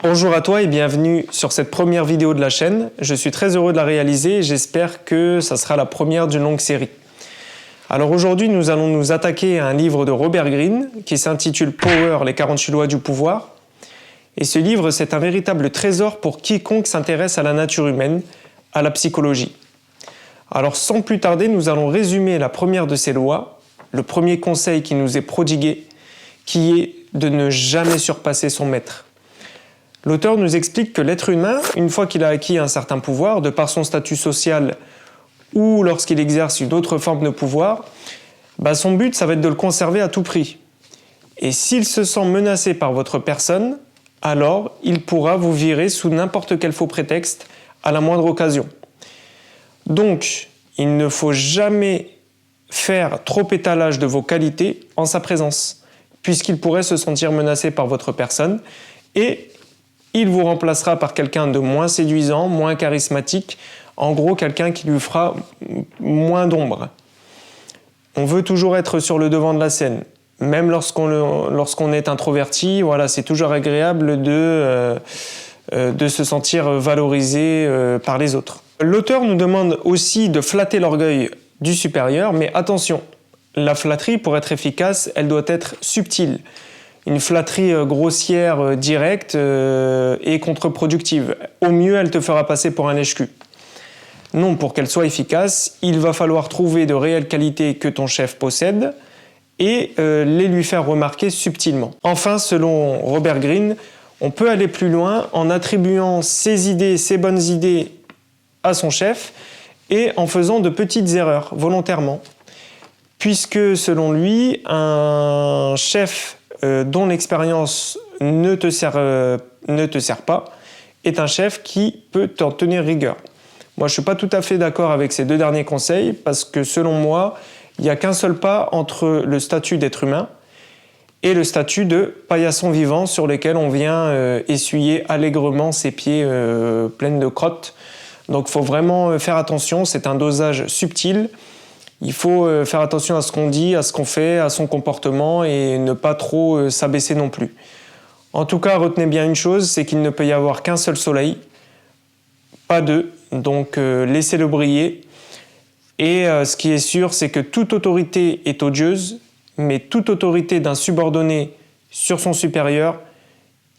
Bonjour à toi et bienvenue sur cette première vidéo de la chaîne. Je suis très heureux de la réaliser et j'espère que ça sera la première d'une longue série. Alors aujourd'hui, nous allons nous attaquer à un livre de Robert Greene qui s'intitule Power, les 48 lois du pouvoir. Et ce livre, c'est un véritable trésor pour quiconque s'intéresse à la nature humaine, à la psychologie. Alors sans plus tarder, nous allons résumer la première de ces lois, le premier conseil qui nous est prodigué, qui est de ne jamais surpasser son maître. L'auteur nous explique que l'être humain, une fois qu'il a acquis un certain pouvoir, de par son statut social ou lorsqu'il exerce une autre forme de pouvoir, son but, ça va être de le conserver à tout prix. Et s'il se sent menacé par votre personne, alors il pourra vous virer sous n'importe quel faux prétexte à la moindre occasion. Donc, il ne faut jamais faire trop étalage de vos qualités en sa présence, puisqu'il pourrait se sentir menacé par votre personne et il vous remplacera par quelqu'un de moins séduisant, moins charismatique, en gros quelqu'un qui lui fera moins d'ombre. On veut toujours être sur le devant de la scène, même lorsqu'on est introverti, voilà, c'est toujours agréable de se sentir valorisé par les autres. L'auteur nous demande aussi de flatter l'orgueil du supérieur, mais attention, la flatterie, pour être efficace, elle doit être subtile. Une flatterie grossière, directe et contre-productive. Au mieux, elle te fera passer pour un lèche-cul. Non, pour qu'elle soit efficace, il va falloir trouver de réelles qualités que ton chef possède et les lui faire remarquer subtilement. Enfin, selon Robert Greene, on peut aller plus loin en attribuant ses idées, ses bonnes idées à son chef et en faisant de petites erreurs, volontairement. Puisque, selon lui, un chef dont l'expérience ne te sert pas, est un chef qui peut t'en tenir rigueur. Moi, je ne suis pas tout à fait d'accord avec ces deux derniers conseils, parce que selon moi, il n'y a qu'un seul pas entre le statut d'être humain et le statut de paillasson vivant sur lequel on vient essuyer allègrement ses pieds pleins de crottes. Donc il faut vraiment faire attention, c'est un dosage subtil. Il faut faire attention à ce qu'on dit, à ce qu'on fait, à son comportement et ne pas trop s'abaisser non plus. En tout cas, retenez bien une chose, c'est qu'il ne peut y avoir qu'un seul soleil, pas deux, donc laissez-le briller. Et ce qui est sûr, c'est que toute autorité est odieuse, mais toute autorité d'un subordonné sur son supérieur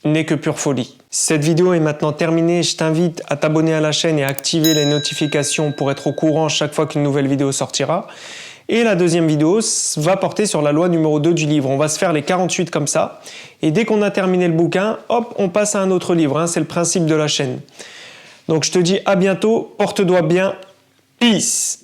n'est que pure folie. Cette vidéo est maintenant terminée, je t'invite à t'abonner à la chaîne et à activer les notifications pour être au courant chaque fois qu'une nouvelle vidéo sortira. Et la deuxième vidéo va porter sur la loi numéro 2 du livre. On va se faire les 48 comme ça. Et dès qu'on a terminé le bouquin, hop, on passe à un autre livre. C'est le principe de la chaîne. Donc je te dis à bientôt, porte-toi bien, peace!